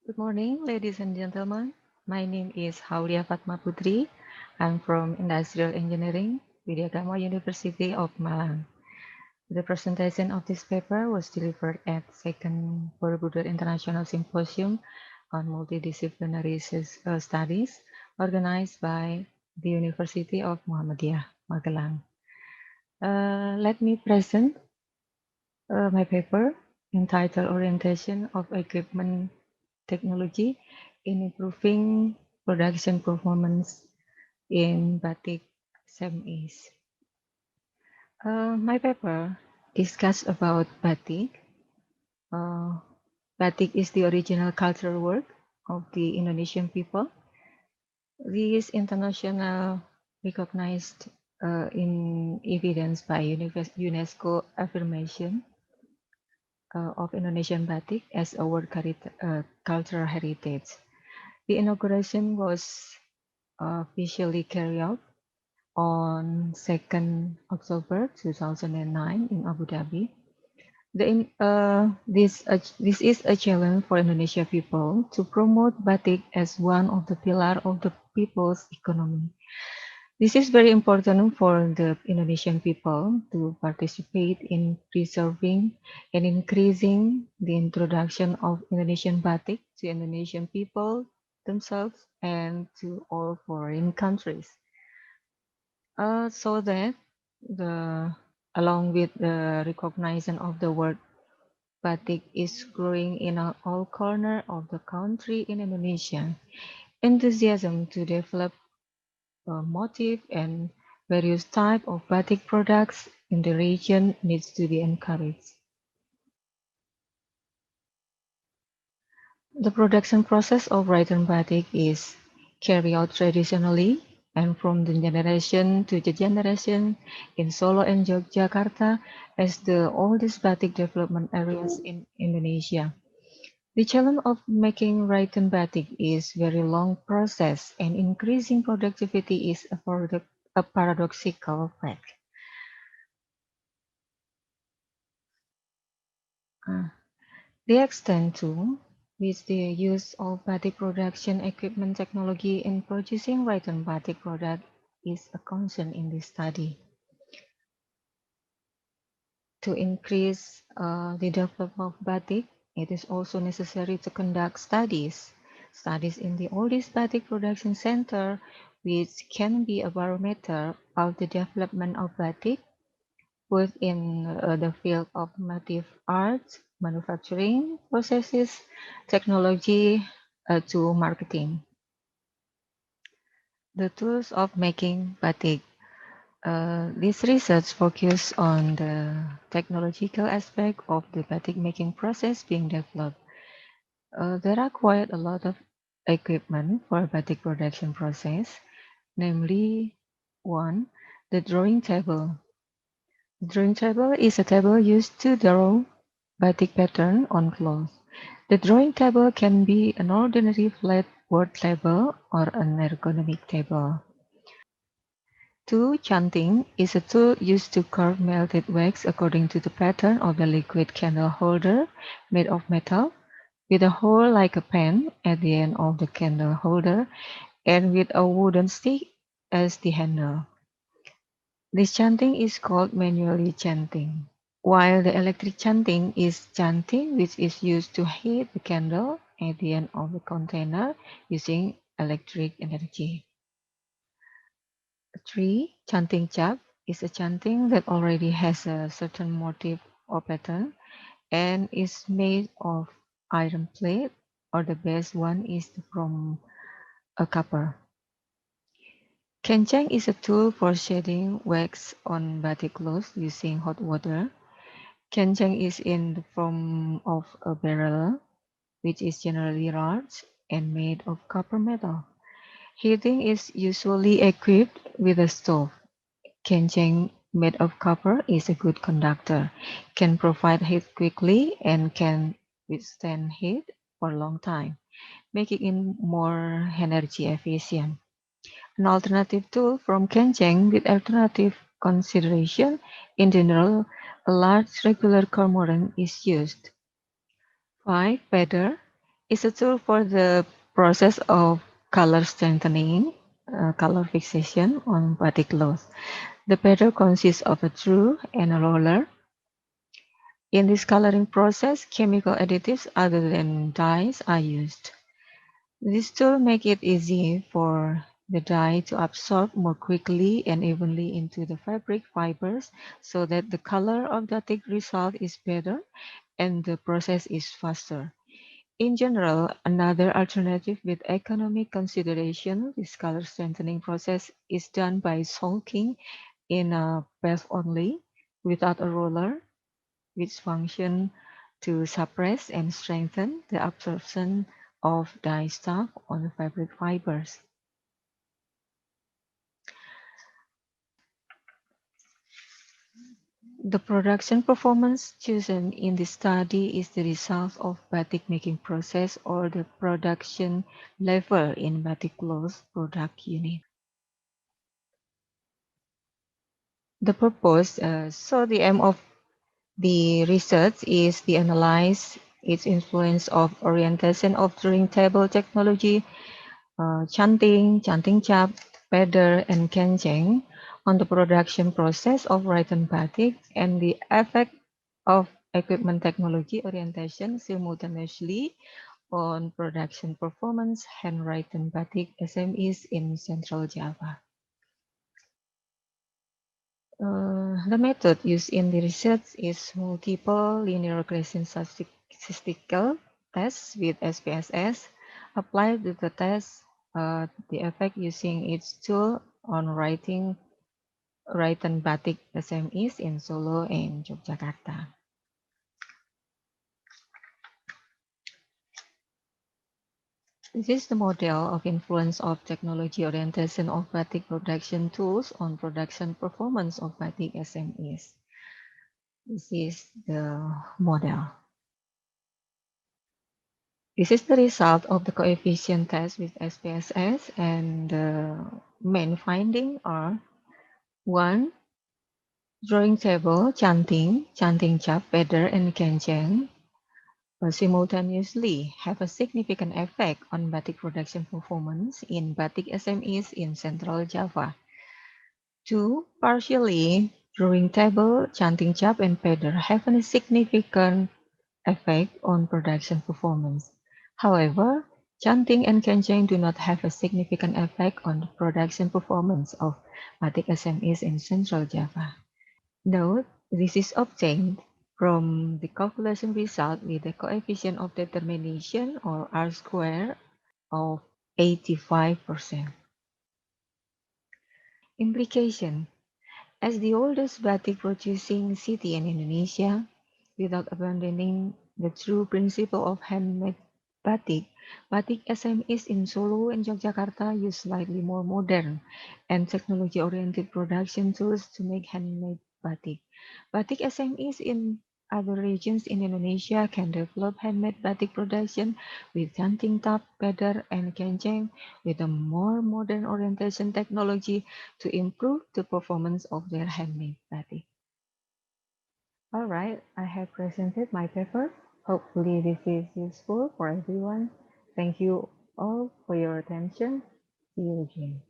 Good morning, ladies and gentlemen. My name is Haulia Fatma Putri. I'm from Industrial Engineering, Widyagama University of Malang. The presentation of this paper was delivered at Second Borobudur International Symposium on Multidisciplinary Studies, organized by the University of Muhammadiyah, Magelang. Let me present my paper entitled Orientation of Equipment Technology in Improving Production Performance in Batik SMEs. My paper discussed about batik. Uh, Batik is the original cultural work of the Indonesian people. This international recognized in evidence by UNESCO affirmation of Indonesian batik as a world cultural heritage. The inauguration was officially carried out on 2nd October 2009 in Abu Dhabi. This is a challenge for Indonesia people to promote batik as one of the pillars of the people's economy. This is very important for the Indonesian people to participate in preserving and increasing the introduction of Indonesian batik to Indonesian people themselves and to all foreign countries. So that the along with the recognition of the word batik is growing in all corner of the country in Indonesia, enthusiasm to develop a motif and various type of batik products in the region needs to be encouraged. The production process of Raitan batik is carried out traditionally and from the generation to the generation in Solo and Yogyakarta as the oldest batik development areas in Indonesia. The challenge of making Raitan batik is very long process and increasing productivity is a paradoxical fact. Uh, The extent to which the use of batik production equipment technology in producing Raitan batik product is a concern in this study. To increase the development of batik, it is also necessary to conduct studies in the oldest batik production center, which can be a barometer of the development of batik, both in the field of native arts, manufacturing processes, technology, to marketing. The tools of making batik. This research focuses on the technological aspect of the batik making process being developed. There are quite a lot of equipment for batik production process, namely one, the drawing table. The drawing table is a table used to draw batik pattern on cloth. The drawing table can be an ordinary flat board table or an ergonomic table. Two, chanting is a tool used to carve melted wax according to the pattern of the liquid candle holder made of metal, with a hole like a pen at the end of the candle holder and with a wooden stick as the handle. This chanting is called manually chanting, while the electric chanting is chanting which is used to heat the candle at the end of the container using electric energy. 3. Chanting chap is a chanting that already has a certain motif or pattern and is made of iron plate, or the best one is from a copper. Kencang is a tool for shedding wax on batik cloth using hot water. Kencang is in the form of a barrel, which is generally large and made of copper metal. Heating is usually equipped with a stove. Kencang made of copper is a good conductor, can provide heat quickly and can withstand heat for a long time, making it more energy efficient. An alternative tool from Kencang with alternative consideration, in general, a large regular cormorant is used. 5. Feather. It's a tool for the process of color strengthening, color fixation on batik cloth. The powder consists of a true and a roller. In this coloring process, chemical additives other than dyes are used. This tool makes it easy for the dye to absorb more quickly and evenly into the fabric fibers so that the color of the batik result is better and the process is faster. In general, another alternative with economic consideration, this color strengthening process is done by soaking in a bath only without a roller, which function to suppress and strengthen the absorption of dye stuff on the fabric fibers. The production performance chosen in this study is the result of batik making process or the production level in batik cloth product unit. The purpose, the aim of the research is to analyze its influence of orientation of drawing table technology, chanting cap, pedder, and kencing on the production process of written batik and the effect of equipment technology orientation simultaneously on production performance handwritten batik SMEs in Central Java. The method used in the research is multiple linear regression statistical tests with SPSS. Applied to the test, the effect using its tool on written batik SMEs in Solo and Yogyakarta. This is the model of influence of technology orientation of batik production tools on production performance of batik SMEs. This is the model. This is the result of the coefficient test with SPSS, and the main finding are: 1. Drawing table, chanting cap, pedder, and kencang simultaneously have a significant effect on batik production performance in batik SMEs in Central Java. 2. Partially, drawing table, chanting cap, and pedder have a significant effect on production performance. However, chanting and kencang do not have a significant effect on the production performance of batik SMEs in Central Java. Note, this is obtained from the calculation result with the coefficient of determination or R square of 85%. Implication: as the oldest batik producing city in Indonesia, without abandoning the true principle of handmade batik, batik SMEs in Solo and Yogyakarta use slightly more modern and technology-oriented production tools to make handmade batik. Batik SMEs in other regions in Indonesia can develop handmade batik production with canting tap, pedder, and kencang with a more modern orientation technology to improve the performance of their handmade batik. All right, I have presented my paper. Hopefully this is useful for everyone. Thank you all for your attention. See you again.